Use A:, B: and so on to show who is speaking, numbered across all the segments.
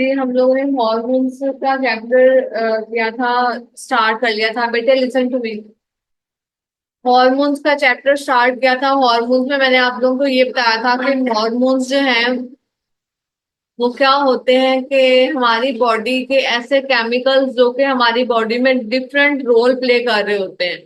A: जी, हम लोगों ने हॉर्मोन्स का चैप्टर किया था। स्टार्ट कर लिया था बेटे, लिसन टू मी। हॉर्मोन्स का चैप्टर स्टार्ट किया था। हॉर्मोन्स में मैंने आप लोगों को ये बताया था कि हॉर्मोन्स जो हैं वो क्या होते हैं कि हमारी बॉडी के ऐसे केमिकल्स जो कि हमारी बॉडी में डिफरेंट रोल प्ले कर रहे होते हैं।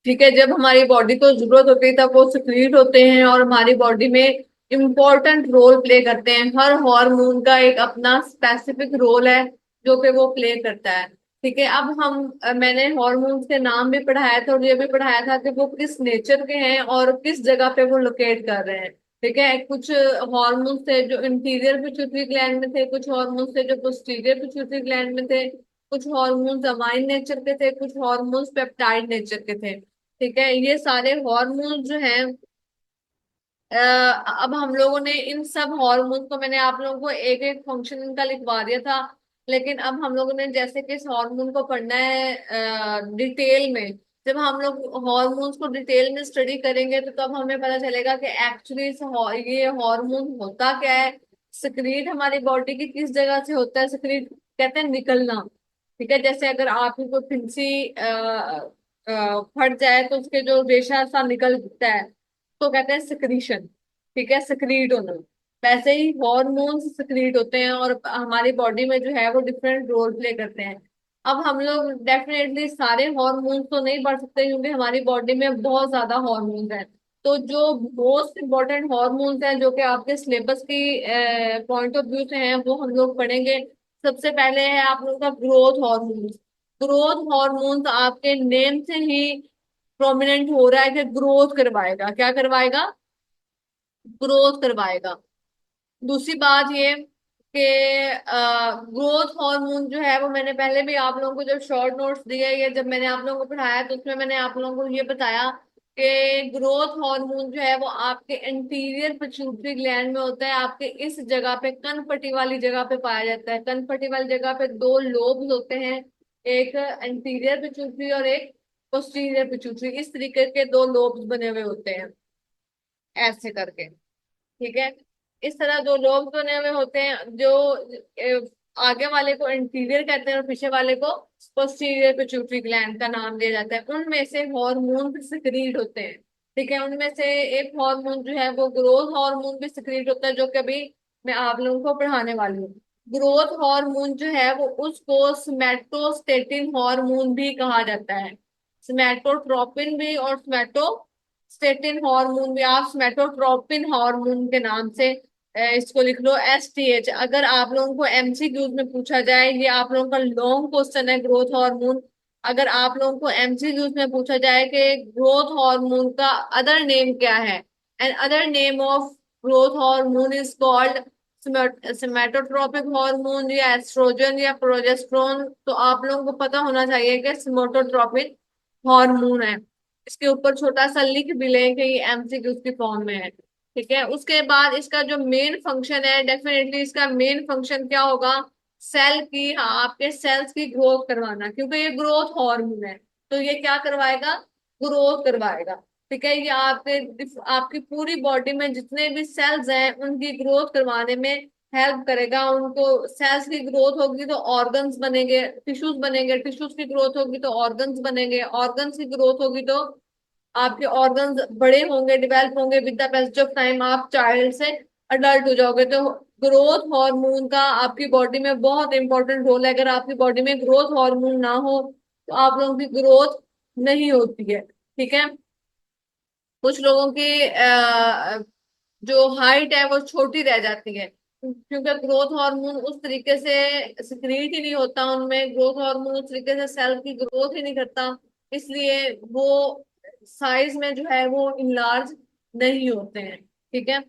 A: ठीक है, जब हमारी बॉडी को जरूरत होती है तब वो सिक्रीट होते हैं और हमारी बॉडी में इम्पोर्टेंट रोल प्ले करते हैं। हर हार्मोन का एक अपना स्पेसिफिक रोल है जो कि वो प्ले करता है। ठीक है, अब मैंने हॉर्मोन्स के नाम भी पढ़ाया था और ये भी पढ़ाया था कि वो किस नेचर के हैं और किस जगह पे वो लोकेट कर रहे हैं। ठीक है, कुछ हॉर्मोन्स थे जो इंटीरियर पिट्यूटरी ग्लैंड में थे, कुछ हॉर्मोन्स थे जो पोस्टीरियर पिट्यूटरी ग्लैंड में थे, कुछ हॉर्मोन्स अमाइन नेचर के थे, कुछ हॉर्मोन्स पेप्टाइड नेचर के थे। ठीक है, ये सारे हार्मोन जो हैं, अब हम लोगों ने इन सब हार्मोन को, मैंने आप लोगों को एक एक फंक्शन इनका लिखवा दिया था। लेकिन अब हम लोगों ने जैसे कि इस हार्मोन को पढ़ना है डिटेल में। जब हम लोग हार्मोन्स को डिटेल में स्टडी करेंगे तो तब हमें पता चलेगा कि एक्चुअली ये हार्मोन होता क्या है। सिक्रीट हमारी बॉडी की किस जगह से होता है। सिक्रीट कहते हैं निकलना। ठीक है, जैसे अगर आपकी कोई फिंसी फट जाए तो उसके जो रेशा सा निकलता है तो कहते हैं सिक्रीशन। ठीक है, सिक्रीट होना। वैसे ही हॉर्मोन्स सिक्रीट होते हैं और हमारी बॉडी में जो है वो डिफरेंट रोल प्ले करते हैं। अब हम लोग डेफिनेटली सारे हॉर्मोन्स तो नहीं पढ़ सकते क्योंकि हमारी बॉडी में बहुत ज्यादा हॉर्मोन्स हैं। तो जो मोस्ट इम्पोर्टेंट हॉर्मोन्स हैं जो कि आपके सिलेबस की पॉइंट ऑफ व्यू से हैं वो हम लोग पढ़ेंगे। सबसे पहले है आप लोगों का ग्रोथ हॉर्मोन्स। ग्रोथ हॉर्मोन्स आपके नेम से ही प्रोमिनेंट हो रहा है कि ग्रोथ करवाएगा। क्या करवाएगा? ग्रोथ करवाएगा। दूसरी बात ये कि ग्रोथ हार्मोन जो है वो मैंने पहले भी आप लोगों को जब शॉर्ट नोट्स दिए या जब मैंने आप लोगों को पढ़ाया तो उसमें मैंने आप लोगों को ये बताया कि ग्रोथ हार्मोन जो है वो आपके एंटीरियर पिट्यूटरी ग्लैंड में होता है। आपके इस जगह पे कनपटी वाली जगह पे पाया जाता है। कनपटी वाली जगह पे दो लोब्स होते हैं, एक एंटीरियर पिट्यूटरी और एक पोस्टीरियर पिट्यूटरी। इस तरीके के दो लोब्स बने हुए होते हैं ऐसे करके। ठीक है, इस तरह दो लोग बने हुए होते हैं जो आगे वाले को इंटीरियर कहते हैं और पीछे वाले को पोस्टीरियर पिट्यूटरी ग्लैंड का नाम दिया जाता है। उनमें से हार्मोन भी सिक्रीट होते हैं। ठीक है, उनमें से एक हार्मोन जो है वो ग्रोथ हार्मोन भी सिक्रीट होता है जो कि अभी मैं आप लोगों को पढ़ाने वाली हूँ। ग्रोथ हार्मोन जो है वो उसको स्मेटोस्टेटिन हार्मोन भी कहा जाता है। स्मेटोट्रोपिन भी और स्टेटिन हार्मोन भी। आप स्मेटोट्रोपिन हार्मोन के नाम से इसको लिख लो STH। अगर आप लोगों को MCQs में पूछा जाए, ये आप लोगों का लॉन्ग क्वेश्चन है ग्रोथ हार्मोन। अगर आप लोगों को MCQs में पूछा जाए कि ग्रोथ हार्मोन का अदर नेम क्या है, and other name of growth hormone is called somatotropic hormone या एस्ट्रोजन या प्रोजेस्टेरोन, तो आप लोगों को पता होना चाहिए कि सिमेटोट्रोपिक हार्मोन है। इसके ऊपर छोटा सा लिख भी लें कि ये MCQ की फॉर्म में है। ठीक है, उसके बाद इसका जो मेन फंक्शन है, डेफिनेटली इसका मेन फंक्शन क्या होगा? सेल की, हाँ, आपके सेल्स की ग्रोथ करवाना, क्योंकि ये ग्रोथ हार्मोन है। तो ये क्या करवाएगा? ग्रोथ करवाएगा। ठीक है, ये आपकी पूरी बॉडी में जितने भी सेल्स हैं उनकी ग्रोथ करवाने में हेल्प करेगा। उनको सेल्स की ग्रोथ होगी तो ऑर्गन्स बनेंगे, टिश्यूज बनेंगे, टिश्यूज की ग्रोथ होगी तो ऑर्गन्स बनेंगे, ऑर्गन्स की ग्रोथ होगी तो आपके ऑर्गन्स बड़े होंगे, डेवलप होंगे। With the passage of time आप चाइल्ड से अडल्ट हो जाओगे। तो ग्रोथ हार्मोन का आपकी बॉडी में बहुत इंपॉर्टेंट रोल है। अगर आपकी बॉडी में ग्रोथ हार्मोन ना हो तो आप लोगों की ग्रोथ नहीं होती है। ठीक है, कुछ लोगों की जो हाइट है वो छोटी रह जाती है क्योंकि ग्रोथ हार्मोन उस तरीके से सिक्रीट ही नहीं होता उनमें। ग्रोथ हार्मोन उस तरीके से सेल की ग्रोथ ही नहीं करता, इसलिए वो साइज में जो है वो इनलार्ज नहीं होते हैं। ठीक है,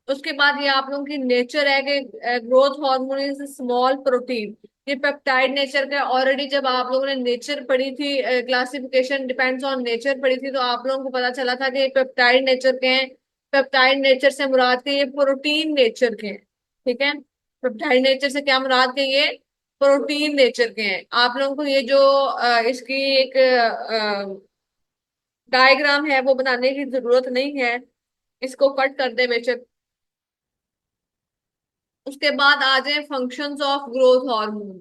A: उसके बाद ये आप लोगों की नेचर है कि growth hormone is small protein. ये पेप्टाइड नेचर का। ऑलरेडी जब आप लोगों ने नेचर पढ़ी थी, क्लासिफिकेशन डिपेंड्स ऑन नेचर पढ़ी थी, तो आप लोगों को पता चला था कि ये पेप्टाइड नेचर के हैं। पेप्टाइड नेचर से मुराद के ये प्रोटीन नेचर के हैं। ठीक है, पेप्टाइड नेचर से क्या मुराद के? ये प्रोटीन नेचर के हैं। आप लोगों को ये जो इसकी एक डायग्राम है वो बनाने की जरूरत नहीं है, इसको कट कर दे बेशक। उसके बाद आ जाए functions of growth hormone.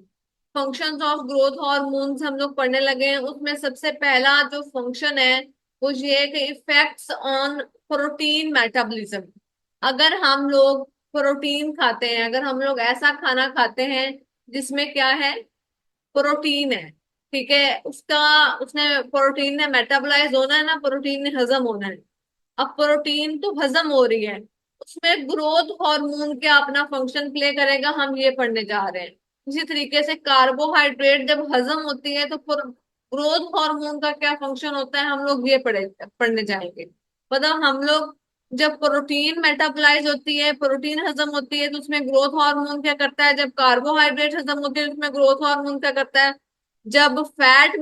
A: Functions of growth hormones हम लोग पढ़ने लगे हैं। उसमें सबसे पहला जो फंक्शन है वो ये है कि इफेक्ट्स ऑन प्रोटीन मेटाबॉलिज्म। अगर हम लोग प्रोटीन खाते हैं, अगर हम लोग ऐसा खाना खाते हैं जिसमें क्या है, प्रोटीन है, ठीक है, उसका उसने प्रोटीन ने मेटाबोलाइज होना है ना, प्रोटीन ने हजम होना है। अब प्रोटीन तो हजम हो रही है, उसमें ग्रोथ हार्मोन क्या अपना फंक्शन प्ले करेगा, हम ये पढ़ने जा रहे हैं। इसी तरीके से कार्बोहाइड्रेट जब हजम होती है तो ग्रोथ हार्मोन का क्या फंक्शन होता है, हम लोग ये पढ़ने जाएंगे। मतलब हम लोग जब प्रोटीन मेटाबोलाइज होती है, प्रोटीन हजम होती है, तो उसमें ग्रोथ हार्मोन क्या करता है, जब कार्बोहाइड्रेट हजम होती है तो उसमें ग्रोथ हार्मोन क्या करता है, जब फैट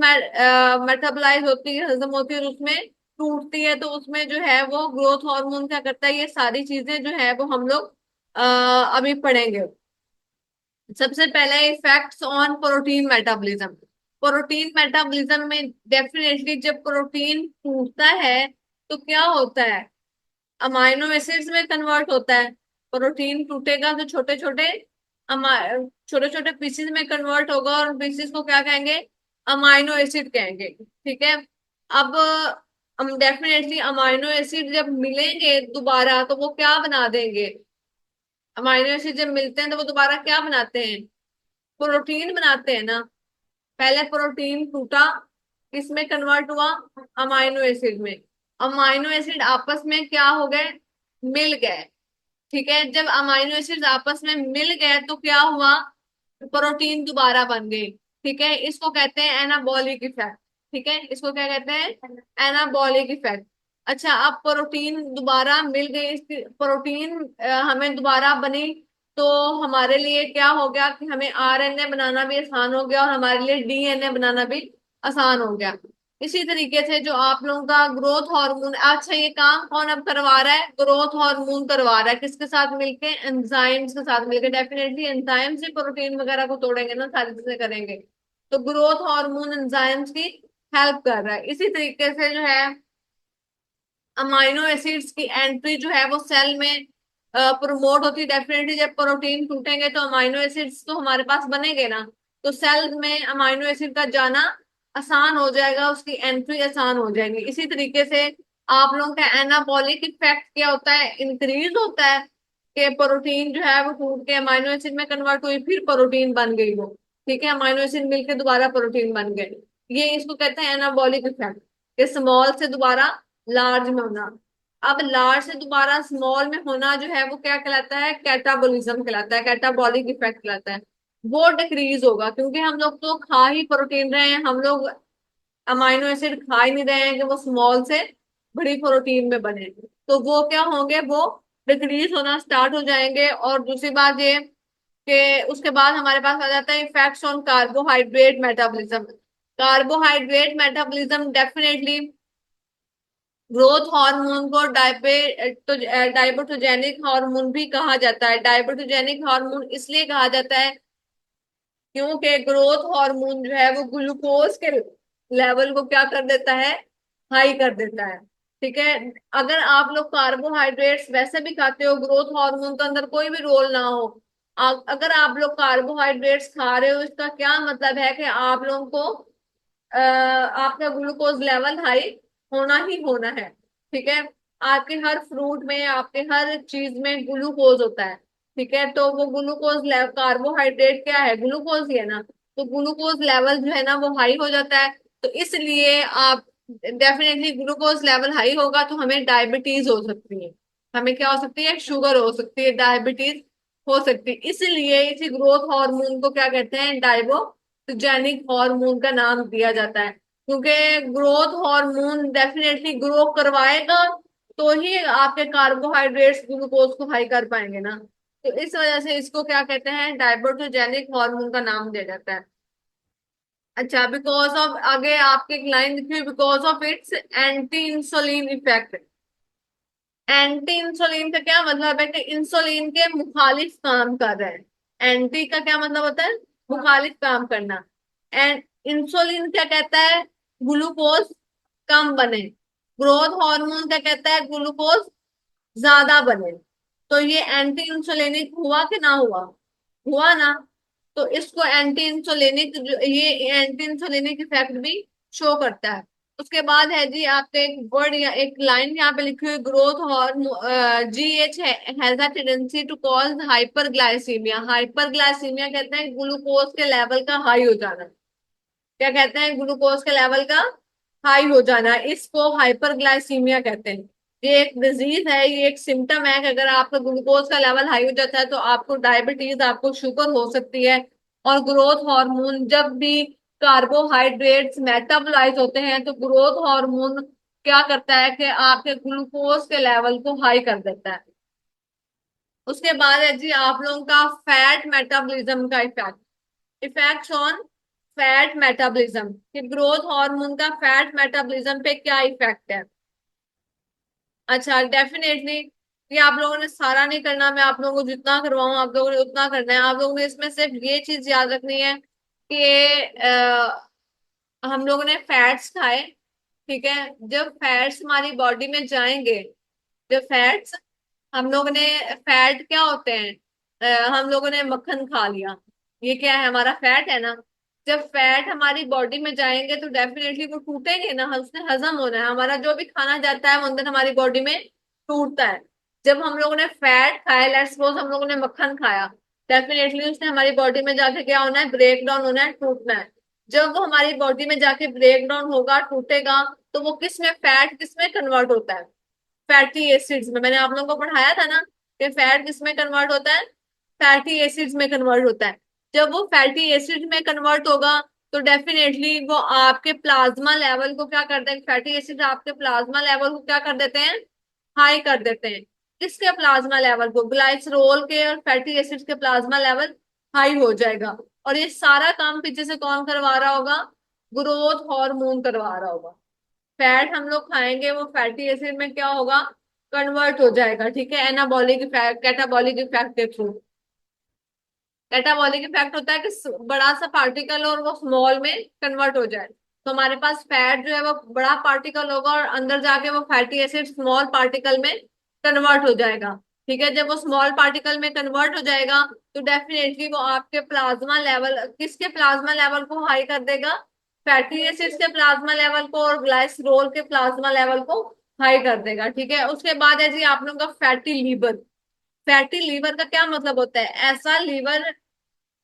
A: मेटाबोलाइज होती है, हजम होती है, तो उसमें टूटती है, तो उसमें जो है वो ग्रोथ हार्मोन क्या करता है। ये सारी चीजें जो है वो हम लोग अभी पढ़ेंगे। सबसे पहले effects on protein metabolism. Protein metabolism में डेफिनेटली जब प्रोटीन टूटता है तो क्या होता है, अमाइनो एसिड्स में कन्वर्ट होता है। प्रोटीन टूटेगा तो छोटे छोटे छोटे छोटे पीसेस में कन्वर्ट होगा, और पीसेस को क्या कहेंगे, अमाइनो एसिड कहेंगे, ठीक है। अब हम डेफिनेटली अमाइनो एसिड जब मिलेंगे दोबारा तो वो क्या बना देंगे, अमाइनो एसिड जब मिलते हैं तो वो दोबारा क्या बनाते हैं, प्रोटीन बनाते हैं ना। पहले प्रोटीन टूटा, किसमें कन्वर्ट हुआ, अमाइनो एसिड में। अमाइनो एसिड आपस में क्या हो गए, मिल गए, ठीक है। जब अमाइनो एसिड आपस में मिल गए तो क्या हुआ, प्रोटीन दोबारा बन गई, ठीक है। इसको कहते हैं एनाबॉलिक इफेक्ट, ठीक है, इसको क्या कहते हैं, एनाबॉलिक इफेक्ट। अच्छा, अब प्रोटीन दोबारा मिल गई, इसकी प्रोटीन हमें दोबारा बनी, तो हमारे लिए क्या हो गया कि हमें आरएनए बनाना भी आसान हो गया और हमारे लिए डीएनए बनाना भी आसान हो गया। इसी तरीके से जो आप लोगों का ग्रोथ हार्मोन, अच्छा ये काम कौन अब करवा रहा है, ग्रोथ हार्मोन करवा रहा है, किसके साथ मिलके, एंजाइम्स के साथ मिलके। डेफिनेटली एंजाइम्स ही प्रोटीन वगैरह को तोड़ेंगे ना, सारी चीजें करेंगे। तो ग्रोथ हार्मोन एंजाइम्स की हेल्प कर रहा है। इसी तरीके से जो है अमाइनो एसिड्स की एंट्री जो है वो सेल में प्रमोट होती है। डेफिनेटली जब प्रोटीन टूटेंगे तो अमाइनो एसिड्स तो हमारे पास बनेंगे ना, तो सेल में अमाइनो एसिड का जाना आसान हो जाएगा, उसकी एंट्री आसान हो जाएगी। इसी तरीके से आप लोगों का एनाबॉलिक इफेक्ट क्या होता है, इंक्रीज होता है, कि प्रोटीन जो है वो टूट के अमाइनो एसिड में कन्वर्ट हुई, फिर प्रोटीन बन गई वो, ठीक है, अमाइनो एसिड मिलकर दोबारा प्रोटीन बन गए। ये इसको कहते हैं एनाबॉलिक इफेक्ट, कि स्मॉल से दोबारा लार्ज में होना। अब लार्ज से दोबारा स्मॉल में होना जो है वो क्या कहलाता है, कैटाबोलिज्म कहलाता है, कैटाबॉलिक इफेक्ट कहलाता है। वो डिक्रीज होगा क्योंकि हम लोग तो खा ही प्रोटीन रहे हैं, हम लोग अमाइनो एसिड खा ही नहीं रहे हैं कि वो स्मॉल से बड़ी प्रोटीन में बने। तो वो क्या होंगे, वो डिक्रीज होना स्टार्ट हो जाएंगे। और दूसरी बात ये कि उसके बाद हमारे पास आ जाता है effects on carbohydrate metabolism. Carbohydrate metabolism definitely growth hormone को डायबेटोजेनिक हार्मोन भी कहा जाता है। डायबेटोजेनिक हार्मोन इसलिए कहा जाता है क्योंकि ग्रोथ हार्मोन जो है वो ग्लूकोज के लेवल को क्या कर देता है, हाई कर देता है, ठीक है। अगर आप लोग कार्बोहाइड्रेट्स वैसे भी खाते हो, ग्रोथ हार्मोन का अंदर कोई भी रोल ना हो, अगर आप लोग कार्बोहाइड्रेट्स खा रहे हो, इसका क्या मतलब है कि आप लोगों को आपका ग्लूकोज लेवल हाई होना ही होना है, ठीक है। आपके हर फ्रूट में, आपके हर चीज में ग्लूकोज होता है, ठीक है। तो वो ग्लूकोज कार्बोहाइड्रेट क्या है, ग्लूकोज ही है ना, तो ग्लूकोज लेवल जो है ना वो हाई हो जाता है। तो इसलिए आप डेफिनेटली ग्लूकोज लेवल हाई होगा तो हमें डायबिटीज हो सकती है, हमें क्या हो सकती है, शुगर हो सकती है, डायबिटीज हो सकती है। इसलिए इसी ग्रोथ हार्मोन को क्या कहते हैं, डायबोजेनिक हार्मोन का नाम दिया जाता है, क्योंकि ग्रोथ हार्मोन डेफिनेटली ग्रो करवाएगा तो ही आपके कार्बोहाइड्रेट्स ग्लूकोज को हाई कर पाएंगे ना। तो इस वजह से इसको क्या कहते हैं, डायबेटोजेनिक हार्मोन का नाम दिया जाता है। अच्छा, बिकॉज ऑफ, आगे आपके एक लाइन लिखी हुई, because of its anti insulin effect. Anti insulin का क्या मतलब है कि इंसुलिन के मुखालिफ काम कर रहा है। एंटी का क्या मतलब होता है, मुखालिफ काम करना। एंड इंसुलिन क्या कहता है, ग्लूकोज कम बने। ग्रोथ हार्मोन क्या कहता है, ग्लूकोज ज्यादा बने। तो ये एंटी इंसुलिनिक हुआ कि ना हुआ? हुआ ना। तो इसको एंटी इंसुलिनिक, ये एंटी इंसुलिनिक इफेक्ट भी शो करता है। उसके बाद है जी आपका एक वर्ड या एक लाइन यहाँ पे लिखी हुई, growth hormone GH has a tendency to cause hyperglycaemia. Hyperglycaemia कहते हैं ग्लूकोज के लेवल का हाई हो जाना। क्या कहते हैं? ग्लूकोज के लेवल का हाई हो जाना, इसको हाइपरग्लाइसीमिया कहते हैं। ये एक डिजीज है, ये एक सिम्टम है कि अगर आपका ग्लूकोज का लेवल हाई हो जाता है तो आपको डायबिटीज, आपको शुगर हो सकती है। और ग्रोथ हार्मोन, जब भी कार्बोहाइड्रेट्स मेटाबोलाइज होते हैं तो ग्रोथ हार्मोन क्या करता है कि आपके ग्लूकोज के लेवल को हाई कर देता है। उसके बाद है जी आप लोगों का फैट मेटाबॉलिज्म का effect. Effects on fat metabolism, कि ग्रोथ हार्मोन का फैट मेटाबॉलिज्म पे क्या इफेक्ट है। अच्छा, डेफिनेटली ये आप लोगों ने सारा नहीं करना, मैं आप लोगों को जितना करवाऊं आप लोगों ने उतना करना है। आप लोगों ने इसमें सिर्फ ये चीज याद रखनी है कि हम लोगों ने फैट्स खाए, ठीक है। जब फैट्स हमारी बॉडी में जाएंगे, जब फैट्स, हम लोगों ने, फैट क्या होते हैं? हम लोगों ने मक्खन खा लिया, ये क्या है? हमारा फैट है ना। जब फैट हमारी बॉडी में जाएंगे तो डेफिनेटली वो टूटेंगे ना, उसने हजम होना है। हमारा जो भी खाना जाता है वो अंदर हमारी बॉडी में टूटता है। जब हम लोगों ने फैट खाया, लेट्स सपोज हम लोगों ने मक्खन खाया, डेफिनेटली उसने हमारी बॉडी में जाके क्या होना है? ब्रेक डाउन होना है, टूटना है। जब वो हमारी बॉडी में जाके ब्रेक डाउन होगा, टूटेगा, तो वो किस में, फैट किस में कन्वर्ट होता है? फैटी एसिड्स में। मैंने आप लोगों को पढ़ाया था ना कि फैट किस में कन्वर्ट होता है? फैटी एसिड्स में कन्वर्ट होता है। जब वो फैटी एसिड में कन्वर्ट होगा तो डेफिनेटली वो आपके प्लाज्मा लेवल को क्या कर देंगे? फैटी एसिड आपके प्लाज्मा लेवल को क्या कर देते हैं? हाई कर देते हैं। किसके प्लाज्मा लेवल को? ग्लाइसरोल के और फैटी एसिड के प्लाज्मा लेवल हाई हो जाएगा। और ये सारा काम पीछे से कौन करवा रहा होगा? ग्रोथ हार्मोन करवा रहा होगा। फैट हम लोग खाएंगे, वो फैटी एसिड में क्या होगा? कन्वर्ट हो जाएगा, ठीक है, एनाबॉलिक इफेक्ट, कैटाबॉलिक इफेक्ट के थ्रू। कैटाबॉलिक इफेक्ट होता है कि बड़ा सा पार्टिकल और वो स्मॉल में कन्वर्ट हो जाए। तो हमारे पास फैट जो है वो बड़ा पार्टिकल होगा और अंदर जाके वो फैटी एसिड स्मॉल पार्टिकल में कन्वर्ट हो जाएगा। ठीक है, जब वो स्मॉल पार्टिकल में कन्वर्ट हो जाएगा तो डेफिनेटली वो आपके प्लाज्मा लेवल, किसके प्लाज्मा लेवल को हाई कर देगा? फैटी एसिड्स के प्लाज्मा लेवल को और ग्लाइसरोल के प्लाज्मा लेवल को हाई कर देगा। ठीक है, उसके बाद है जी आप लोगों का फैटी लीवर। फैटी लीवर का क्या मतलब होता है? ऐसा लीवर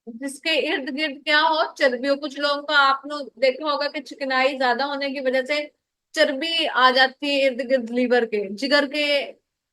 A: जिसके इर्द गिर्द क्या हो? चर्बी हो। कुछ लोगों का आपने देखा होगा कि चिकनाई ज्यादा होने की वजह से चर्बी आ जाती है इर्द गिर्द, लीवर के, जिगर के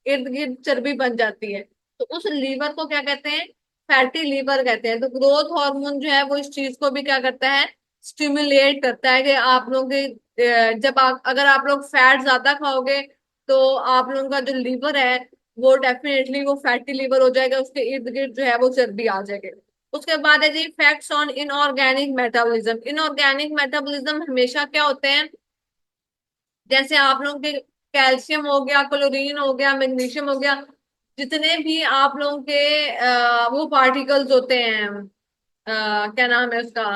A: इर्द गिर्द चर्बी बन जाती है। तो उस लीवर को क्या कहते हैं? फैटी लीवर कहते हैं। तो ग्रोथ हार्मोन जो है वो इस चीज को भी क्या करता है? स्टिमुलेट करता है कि आप लोगों के जब आप, अगर आप लोग फैट ज्यादा खाओगे तो आप लोगों का जो लीवर है वो डेफिनेटली वो फैटी लीवर हो जाएगा, उसके इर्द गिर्द जो है वो चर्बी आ जाएगी। उसके बाद है जी effects on inorganic metabolism. Inorganic metabolism हमेशा क्या होते हैं? जैसे आप लोगों के कैल्शियम हो गया, क्लोरीन हो गया, मैग्नीशियम हो गया, जितने भी आप लोगों के वो पार्टिकल्स होते हैं, क्या नाम है उसका?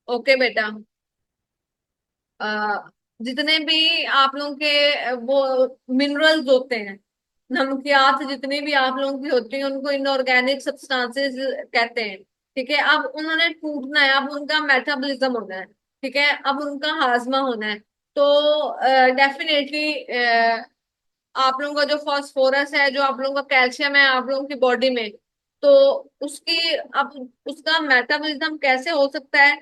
A: ओके बेटा। अ, जितने भी आप लोगों के वो मिनरल्स होते हैं, नमकियात जितनी भी आप लोगों की होती हैं, उनको इनऑर्गेनिक सब्सटेंसेस कहते हैं। ठीक है, अब उन्होंने टूटना है, अब उनका मेटाबॉलिज्म होना है, ठीक है, अब उनका हाजमा होना है। तो डेफिनेटली आप लोगों का जो फास्फोरस है, जो आप लोगों का कैल्शियम है आप लोगों की बॉडी में, तो उसकी, अब उसका मेटाबॉलिज्म कैसे हो सकता है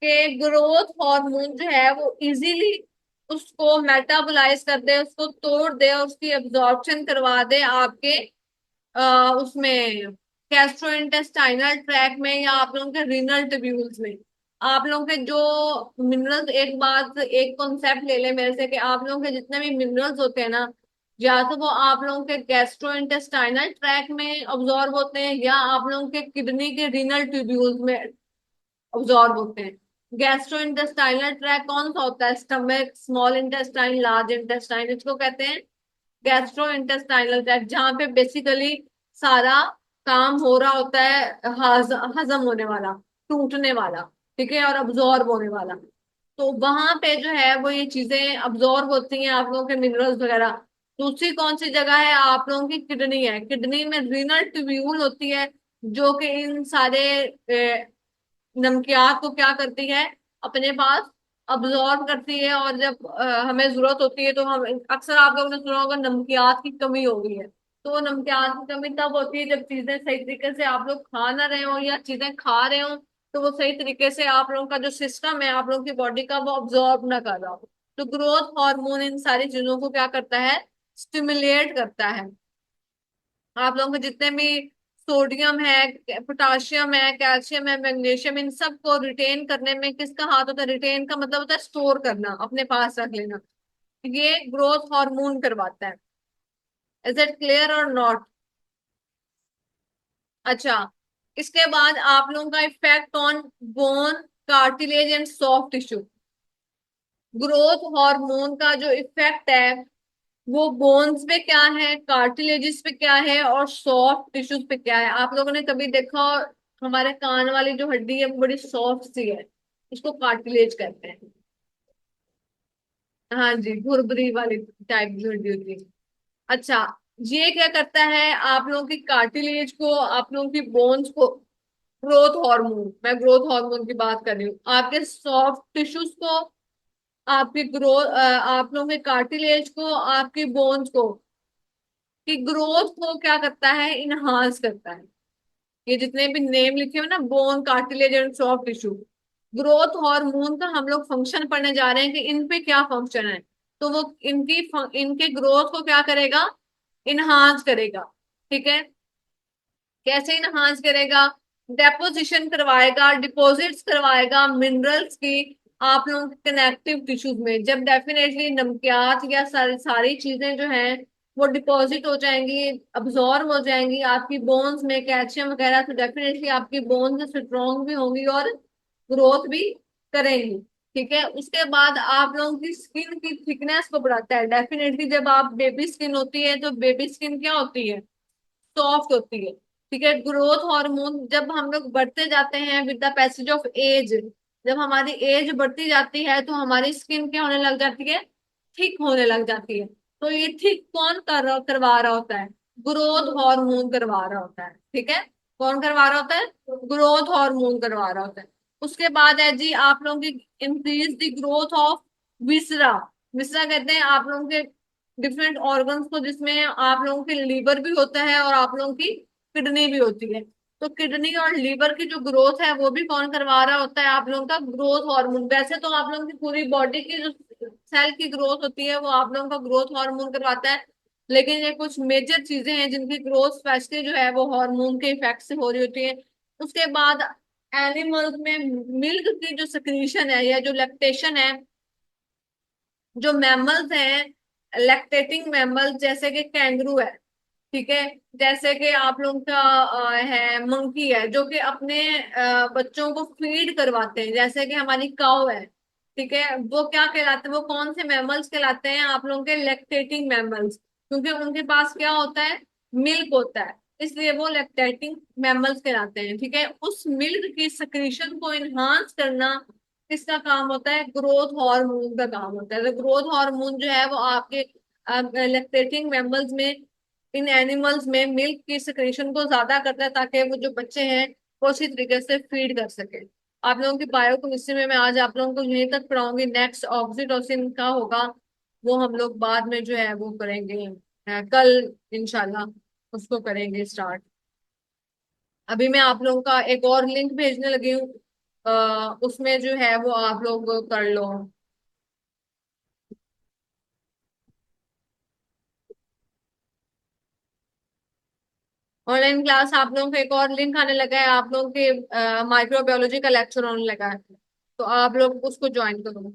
A: कि ग्रोथ हार्मोन जो है वो इजीली उसको मेटाबोलाइज कर दे, उसको तोड़ दे और उसकी एब्जॉर्प्शन करवा दे आपके उसमें गैस्ट्रोइंटेस्टाइनल ट्रैक में या आप लोगों के रीनल ट्यूब्यूल्स में। आप लोगों के जो मिनरल्स, एक बात, एक कॉन्सेप्ट ले ले मेरे से कि आप लोगों के जितने भी मिनरल्स होते हैं ना, या तो वो आप लोगों के गैस्ट्रोइंटेस्टाइनल ट्रैक में ऑब्जॉर्ब होते हैं या आप लोगों के किडनी के रीनल ट्यूब्यूल्स में ऑब्जॉर्ब होते हैं। गैस्ट्रोइंटेस्टाइनल ट्रैक कौन सा होता है? Stomach, small intestine, large intestine, इसको कहते हैं गैस्ट्रो इंटेस्टाइनल ट्रैक्ट, जहाँ पे बेसिकली सारा काम हो रहा होता है, हजम होने वाला, टूटने वाला, ठीक है, और अब्जॉर्ब होने वाला। तो वहां पे जो है वो ये चीजें अब्जॉर्ब होती हैं, आप लोगों के मिनरल्स वगैरह। दूसरी कौन सी जगह है, आप लोगों की किडनी है। किडनी में रीनल ट्यूब्यूल होती है, जो कि इन सारे नमकियात को क्या करती है, अपने पास अब्जॉर्ब करती है। और जब हमें जरूरत होती है तो हम, अक्सर आप लोगों ने सुना होगा नमकियात की कमी हो गई है। तो वो नमकियात की कमी तब होती है जब चीजें सही तरीके से आप लोग खा ना रहे हो, या चीजें खा रहे हो तो वो सही तरीके से आप लोगों का जो सिस्टम है आप लोगों की बॉडी का, वो अब्जॉर्ब ना कर रहा हो। तो ग्रोथ हार्मोन इन सारी चीजों को क्या करता है, स्टिमुलेट करता है। आप लोगों के जितने भी सोडियम है, पोटाशियम है, कैल्शियम है, मैग्नीशियम, इन सब को रिटेन करने में किसका हाथ होता है। रिटेन का मतलब होता है स्टोर करना, अपने पास रख लेना। ये ग्रोथ हार्मोन करवाता है। इज इट क्लियर और नॉट? अच्छा, इसके बाद आप लोगों का effect on bone, cartilage and soft tissue. Growth hormone का जो इफेक्ट है वो बोन्स पे क्या है, कार्टिलेजेस पे क्या है, और सॉफ्ट टिश्यूज पे क्या है। आप लोगों ने कभी देखा हो, हमारे कान वाली जो हड्डी है वो बड़ी सॉफ्ट सी है, उसको कार्टिलेज कहते हैं। हाँ जी, भुरभुरी वाली टाइप की हड्डी होती है। अच्छा, ये क्या करता है, आप लोगों की कार्टिलेज को, आप लोगों की बोन्स को, ग्रोथ हार्मोन, मैं ग्रोथ हार्मोन की बात कर रही हूँ, आपके सॉफ्ट टिश्यूज को, आपकी ग्रोथ, आप लोगों के कार्टिलेज को, आपकी बोन्स को, की ग्रोथ को क्या करता है, इनहांस करता है। ये जितने भी नेम लिखे हुए ना, bone, cartilage and soft tissue, growth hormone का हम लोग फंक्शन पढ़ने जा रहे हैं कि इन पे क्या फंक्शन है। तो वो इनके ग्रोथ को क्या करेगा, इनहांस करेगा। ठीक है, कैसे इनहांस करेगा, डेपोजिशन करवाएगा, डिपॉजिट्स करवाएगा मिनरल्स की आप लोगों के कनेक्टिव टिश्यूज में। जब डेफिनेटली नमकियात या सारी सारी चीजें जो हैं वो डिपॉजिट हो जाएंगी, अब्जॉर्ब हो जाएंगी आपकी बोन्स में, कैल्शियम वगैरह, तो डेफिनेटली आपकी बोन्स स्ट्रॉन्ग भी होंगी और ग्रोथ भी करेंगी। ठीक है, उसके बाद आप लोगों की स्किन की थिकनेस को बढ़ाता है। डेफिनेटली जब आप बेबी स्किन होती है तो बेबी स्किन क्या होती है, सॉफ्ट होती है। ठीक है, ग्रोथ हार्मोन जब हम लोग बढ़ते जाते हैं with the passage of age, जब हमारी एज बढ़ती जाती है तो हमारी स्किन क्या होने लग जाती है, थिक होने लग जाती है। तो ये थिक कौन करवा रहा होता है, ग्रोथ हार्मोन करवा रहा होता है। ठीक है, कौन करवा रहा होता है, ग्रोथ हार्मोन करवा रहा होता है। उसके बाद है जी आप लोगों की इंक्रीज द ग्रोथ ऑफ विसरा। विसरा कहते हैं आप लोगों के डिफरेंट ऑर्गन्स को, जिसमें आप लोगों के लीवर भी होता है और आप लोगों की किडनी भी होती है। तो किडनी और लीवर की जो ग्रोथ है वो भी कौन करवा रहा होता है, आप लोगों का ग्रोथ हार्मोन। वैसे तो आप लोगों की पूरी बॉडी की जो सेल की ग्रोथ होती है वो आप लोगों का ग्रोथ हार्मोन करवाता है, लेकिन ये कुछ मेजर चीजें हैं जिनकी ग्रोथ स्पेशली जो है वो हार्मोन के इफेक्ट से हो रही होती है। उसके बाद एनिमल्स में मिल्क की जो सिक्रीशन है या जो लैक्टेशन है, जो मैमल्स हैं लैक्टेटिंग मैमल्स, जैसे कि कैंगरू है, ठीक है, जैसे कि आप लोगों का है मंकी है, जो कि अपने बच्चों को फीड करवाते हैं, जैसे कि हमारी काऊ है। ठीक है, वो क्या कहलाते हैं, वो कौन से मैमल्स कहलाते हैं, आप लोगों के लैक्टेटिंग मैमल्स, क्योंकि उनके पास क्या होता है, मिल्क होता है, इसलिए वो लैक्टेटिंग मैमल्स कहलाते हैं। ठीक है, उस मिल्क की सक्रीशन को इनहांस करना किसका काम होता है, ग्रोथ हार्मोन का काम होता है। तो ग्रोथ हार्मोन जो है वो आपके लैक्टेटिंग मैमल्स में, इन एनिमल्स में मिल्क की सिक्रेशन को ज्यादा करता है, ताकि वो जो बच्चे हैं वो उसी तरीके से फीड कर सके। आप लोगों की बायोकेमिस्ट्री में मैं आज आप लोगों को यहीं तक पढ़ाऊंगी, नेक्स्ट ऑक्सीटोसिन का होगा वो हम लोग बाद में जो है वो करेंगे, कल इंशाल्लाह उसको करेंगे स्टार्ट। अभी मैं आप लोगों का एक और लिंक भेजने लगी हूँ, उसमें जो है वो आप लोग कर लो। ऑनलाइन क्लास आप लोगों को एक और लिंक आने लगा है, आप लोगों के माइक्रोबायोलॉजी का लेक्चर होने लगा है, तो आप लोग उसको ज्वाइन करो।